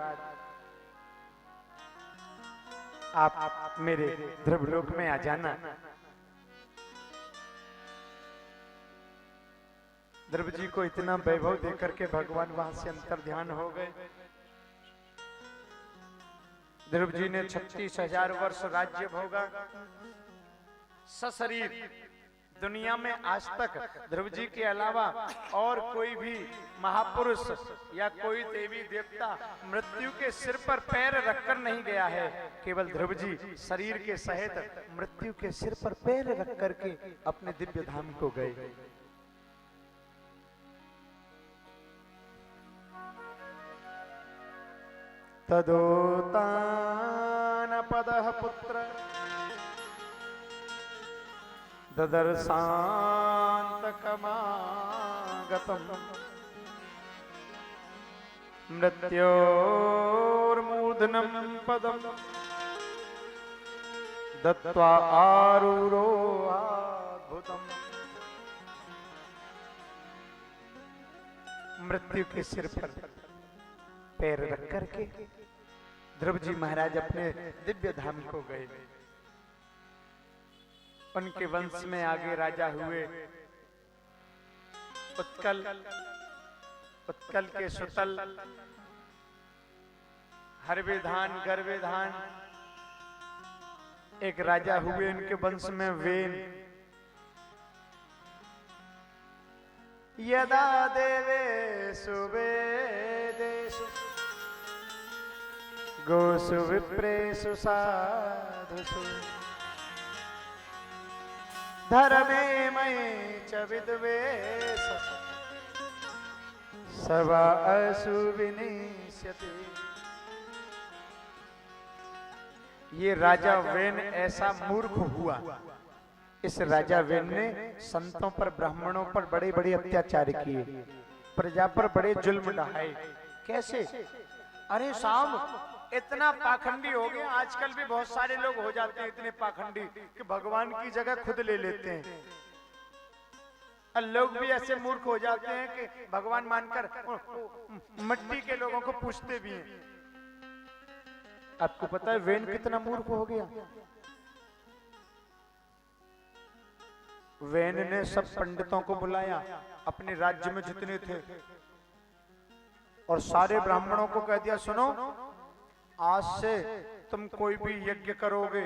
आप मेरे ध्रुवलोक में आ जाना। ध्रुव जी को इतना वैभव देकर के भगवान वहां से अंतर ध्यान हो गए। ध्रुव जी ने 36,000 वर्ष राज्य भोगा सशरीर। दुनिया में आज तक ध्रुव जी के अलावा और कोई भी महापुरुष या कोई देवी देवता मृत्यु के सिर पर पैर रखकर नहीं गया है। केवल ध्रुव जी शरीर के सहित मृत्यु के सिर पर पैर रख करके अपने दिव्य धाम को गए। तदोतान पदः पुत्र ददर्शान्तकमागतम् मृत्योर्मूर्धनं पदम् दत्त्वा आरूरो अद्भुतम्। मृत्यु के सिर पर पैर रख करके ध्रुव जी महाराज अपने दिव्य धाम को गए। उनके वंश में आगे राजा हुए उत्कल, उत्कल के सुतल, हर्वेधान, गर्वेधान एक राजा हुए। उनके वंश में वेन। यदा देवेषु वेदेषु गोषु विप्रेषु साधुषु धर्मे मयि च विद्वेष सवासु विनिश्यति। ये राजा वेन ऐसा मूर्ख हुआ। इस राजा वेन ने संतों पर, ब्राह्मणों पर बड़े बड़े अत्याचार किए, प्रजा पर बड़े जुल्म ढाए। कैसे? अरे साहब इतना पाखंडी हो गया, आजकल भी बहुत सारे लोग हो जाते हैं इतने पाखंडी कि भगवान की जगह खुद ले लेते हैं। और लोग भी ऐसे मूर्ख हो जाते हैं कि भगवान मानकर मिट्टी के लोगों को पूछते भी हैं। आपको पता है वेन कितना मूर्ख हो गया? वेन ने सब पंडितों को बुलाया अपने राज्य में जितने थे, और सारे ब्राह्मणों को कह दिया, सुनो आज से तुम कोई भी यज्ञ करोगे,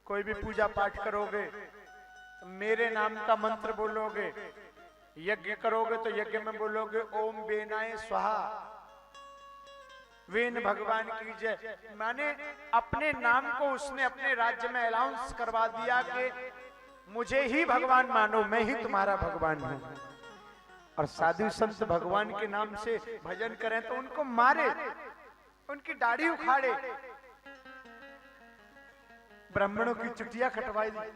कोई भी पूजा पाठ करोगे तो मेरे नाम का मंत्र बोलोगे। यज्ञ करोगे तो यज्ञ में बोलोगे ओम वेनाय स्वाहा, वेन भगवान की जय। माने अपने नाम को उसने अपने राज्य में अनाउंस करवा दिया कि मुझे ही भगवान मानो, मैं ही तुम्हारा भगवान हूं। और साधु संत भगवान के नाम से भजन करें तो उनको मारे, उनकी दाढ़ी उखाड़े। ब्राह्मणों की चुटिया कटवाई दी।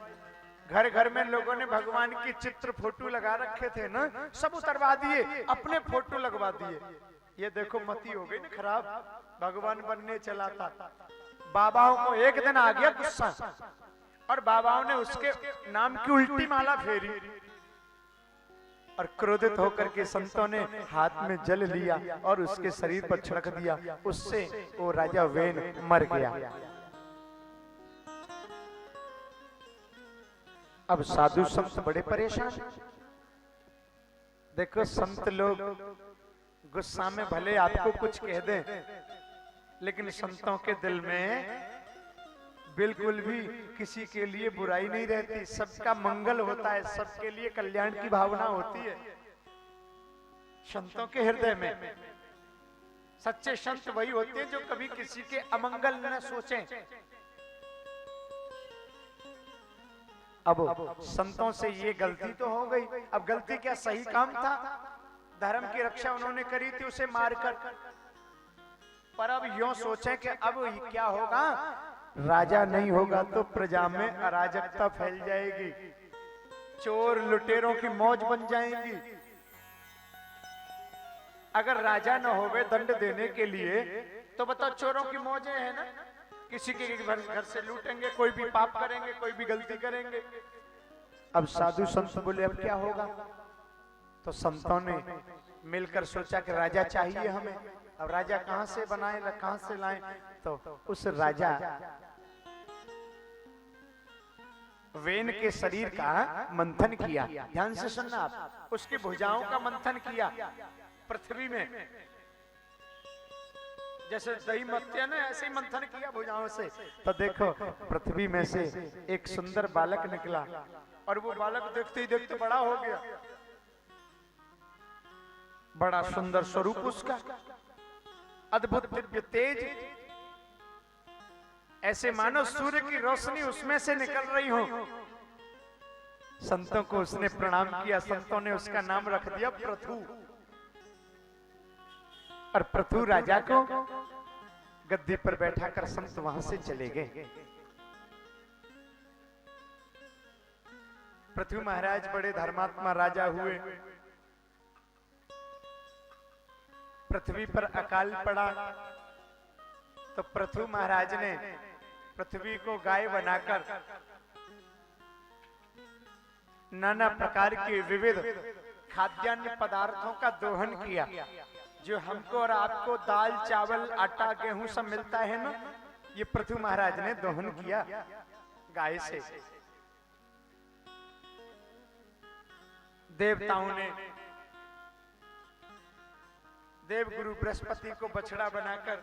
घर घर में लोगों ने भगवान की चित्र फोटो लगा रखे थे ना, सब उतरवा दिए, अपने फोटो लगवा दिए। ये देखो मती हो गई ना खराब, भगवान बनने चला था। बाबाओं को एक दिन आ गया गुस्सा, और बाबाओं ने उसके नाम की उल्टी माला फेरी, और क्रोधित होकर के संतों ने हाथ में जल लिया और उसके शरीर पर छिड़क दिया। उससे वो राजा वेन मर गया। अब साधु संत बड़े परेशान। देखो संत लोग गुस्सा में भले आपको कुछ कह दें, लेकिन संतों के दिल में बिल्कुल भी किसी के लिए बुराई नहीं रहती, सबका मंगल होता है, सबके लिए कल्याण की भावना होती है संतों के हृदय में। सच्चे संत वही होते हैं जो कभी किसी के अमंगल न सोचें। अब संतों से ये गलती तो हो गई, अब गलती क्या सही काम था, धर्म की रक्षा उन्होंने करी थी उसे मारकर। पर अब यूं सोचें कि अब क्या होगा, राजा नहीं होगा तो प्रजा में अराजकता फैल जाएगी, चोर लुटेरों की मौज बन जाएंगी। अगर राजा न होवे दंड देने के लिए तो बताओ चोरों की मौजें है ना, किसी के घर से लूटेंगे, कोई भी पाप करेंगे, कोई भी गलती करेंगे। अब साधु संत बोले अब क्या होगा, तो संतों ने मिलकर सोचा कि राजा चाहिए हमें। अब राजा कहां से बनाए, कहां से लाएं, तो उस राजा वेन के शरीर का मंथन किया। ध्यान से सुनना आप, उसकी भुजाओं का मंथन किया पृथ्वी में, जैसे दही मथते हैं ना, ऐसे ही मंथन किया भुजाओं से। तो देखो पृथ्वी में से एक सुंदर बालक निकला, और वो बालक देखते ही देखते बड़ा हो गया। बड़ा सुंदर स्वरूप उसका, अद्भुत दिव्य तेज, ऐसे मानो सूर्य की रोशनी उसमें से निकल रही हो। संतों को उसने प्रणाम किया, संतों ने उसका नाम रख दिया पृथु। और पृथु राजा को गद्दी पर बैठाकर संत वहां से चले गए। पृथु महाराज बड़े धर्मात्मा राजा हुए। पृथ्वी पर अकाल पड़ा तो पृथु महाराज ने पृथ्वी को गाय बनाकर नाना प्रकार के विविध खाद्यान्न पदार्थों का दोहन किया। जो हमको और आपको दाल चावल आटा गेहूं सब मिलता है ना, ये पृथु महाराज ने दोहन किया गाय से। देवताओं ने देवगुरु बृहस्पति को बछड़ा बनाकर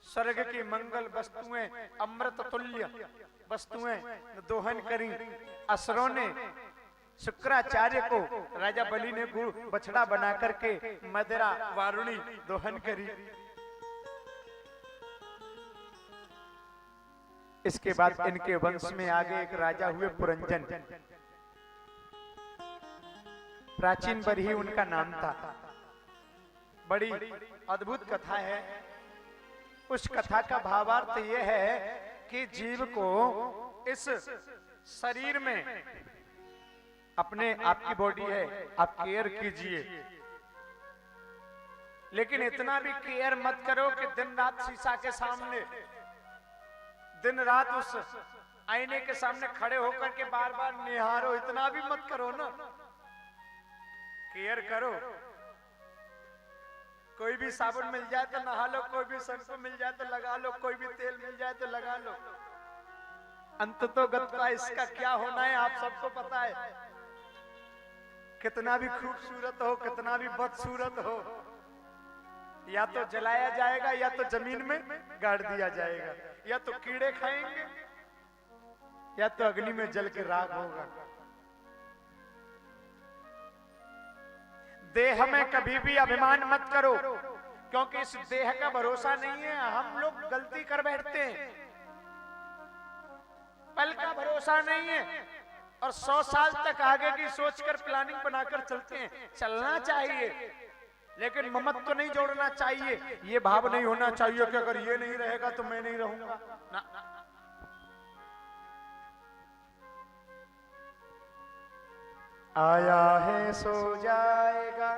स्वर्ग की मंगल वस्तुएं, अमृत तुल्य वस्तुएं दोहन करी। असुरों ने शुक्राचार्य को राजा बलि ने बछड़ा बना करके मदिरा वारुणी दोहन करी। इसके बाद इनके वंश में आगे एक राजा हुए पुरंजन, प्राचीन बरही उनका नाम था। बड़ी अद्भुत कथा है। उस कथा का भावार्थ यह है कि जीव को इस शरीर में, अपने आपकी बॉडी है, आप केयर कीजिए। लेकिन इतना भी केयर मत करो कि दिन रात शीशा के सामने, दिन रात उस आईने के सामने खड़े होकर के बार बार निहारो, इतना भी मत करो ना। केयर करो। कोई भी साबुन मिल जाए तो नहा लो, कोई भी शैम्पू मिल जाए तो लगा लो, कोई भी तेल मिल जाए तो लगा लो। अंततोगत्वा इसका क्या होना है आप सबको पता है। कितना भी खूबसूरत हो, कितना भी बदसूरत हो, या तो जलाया जाएगा या तो जमीन में गाड़ दिया जाएगा, या तो कीड़े खाएंगे या तो अग्नि में जल के राख होगा। देह में कभी भी अभिमान मत करो, क्योंकि इस देह का भरोसा नहीं है। हम लोग गलती कर बैठते हैं, पल का भरोसा नहीं है, और 100 साल तक आगे की सोचकर प्लानिंग बनाकर चलते हैं। चलना चाहिए, लेकिन ममत्व तो नहीं जोड़ना चाहिए। ये भाव नहीं होना चाहिए कि अगर ये नहीं रहेगा तो मैं नहीं रहूंगा ना। आया है सो जाएगा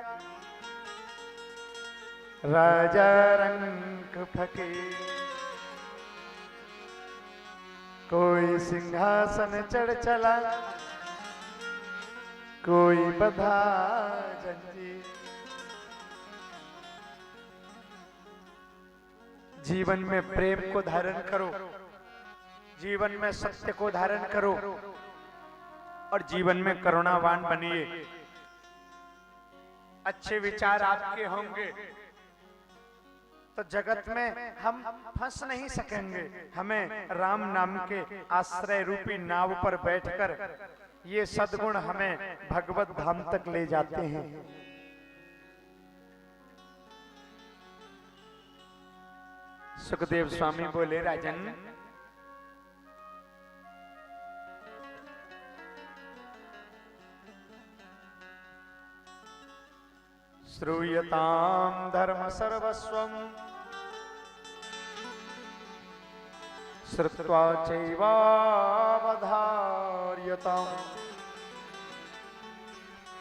राजा रंग फकीर, कोई सिंहासन चढ़ चला, कोई बंधा जंजीर। जीवन में प्रेम को धारण करो, जीवन में सत्य को धारण करो, और जीवन में करुणावान बनिए। अच्छे विचार आपके होंगे तो जगत में हम फंस नहीं सकेंगे। हमें राम नाम के आश्रय रूपी नाव पर बैठकर ये सद्गुण हमें भगवत धाम तक ले जाते हैं। सुखदेव स्वामी बोले, राजन श्रूयतां धर्म सर्वस्वं श्रुत्वा चैवावधार्यताम्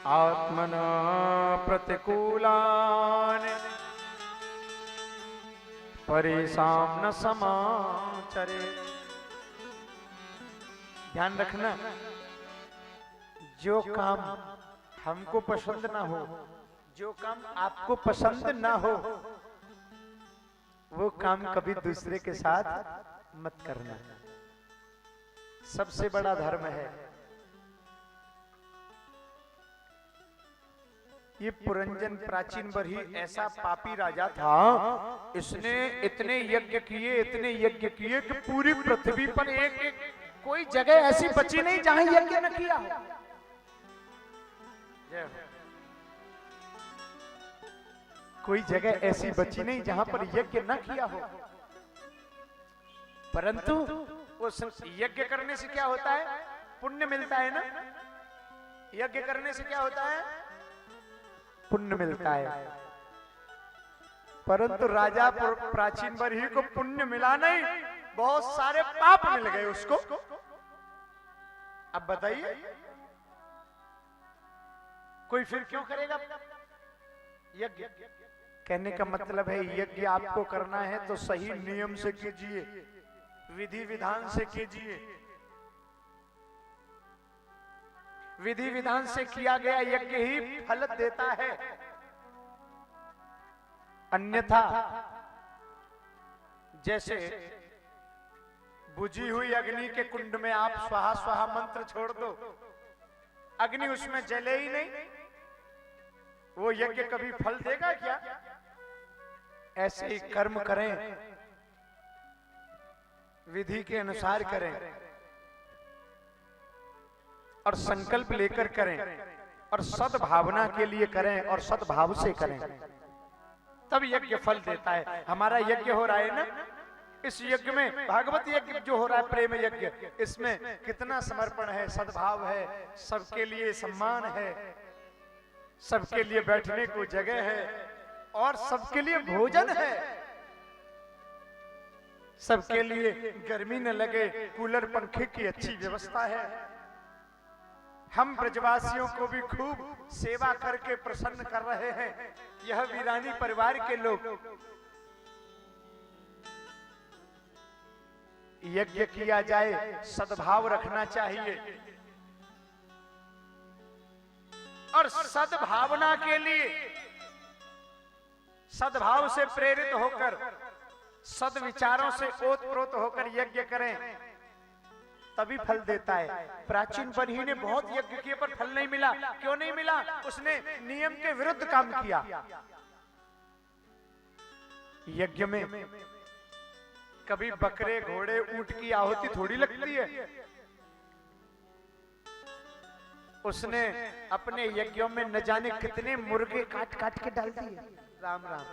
आत्मना प्रतिकूलानि परेशान न समाचरे। ध्यान रखना, जो काम हमको पसंद ना हो, जो काम आपको पसंद ना हो, वो काम कभी दूसरे के साथ मत करना। सबसे बड़ा धर्म है। ये पुरंजन प्राचीन बरही ऐसा पापी राजा था, इसने इतने यज्ञ किए, इतने यज्ञ किए कि पूरी पृथ्वी पर एक कोई जगह ऐसी बची नहीं जहां यज्ञ न किया हो। कोई जगह ऐसी बची नहीं जहां पर यज्ञ न किया हो। परंतु उस यज्ञ करने से क्या होता है? पुण्य मिलता है ना। यज्ञ करने से क्या होता है? पुण्य मिलता है। परंतु राजा प्राचीन बरही को पुण्य मिला नहीं, बहुत सारे पाप मिल गए उसको। अब बताइए, कोई फिर क्यों करेगा यज्ञ? कहने का मतलब है, यज्ञ आपको करना है तो सही नियम से कीजिए, विधि विधान से कीजिए। विधि विधान से किया गया यज्ञ ही फल देता है। अन्यथा जैसे बुझी हुई अग्नि के कुंड में आप स्वाहा स्वाहा मंत्र छोड़ दो, अग्नि उसमें जले ही नहीं, वो यज्ञ कभी फल देगा क्या? ऐसे ही कर्म करें, विधि के अनुसार करें और संकल्प लेकर करें और सद्भावना के लिए करें और सद्भाव से करें, तब यज्ञ फल देता है। हमारा यज्ञ हो रहा है ना, इस यज्ञ में भागवत यज्ञ जो हो रहा है, प्रेम यज्ञ, इसमें कितना समर्पण है, सद्भाव है, सबके लिए सम्मान है, सबके लिए बैठने को जगह है और सबके लिए भोजन है, सबके लिए गर्मी न लगे, कूलर पंखे की अच्छी व्यवस्था है। हम ब्रजवासियों को भी खूब सेवा करके प्रसन्न कर रहे हैं। यह वीरानी परिवार के लोग यज्ञ किया जाए, सद्भाव रखना चाहिए और सद्भावना के लिए सद्भाव से प्रेरित होकर सद्विचारों से ओतप्रोत होकर यज्ञ करें, तभी फल देता है। प्राचीन बरही ने बहुत यज्ञ किए पर फल नहीं मिला। क्यों नहीं मिला? उसने नियम के विरुद्ध काम किया। यज्ञ में कभी बकरे घोड़े ऊंट की आहुति थोड़ी लगती है। उसने अपने यज्ञों में न जाने कितने मुर्गे काट काट के डाल दिए। राम राम।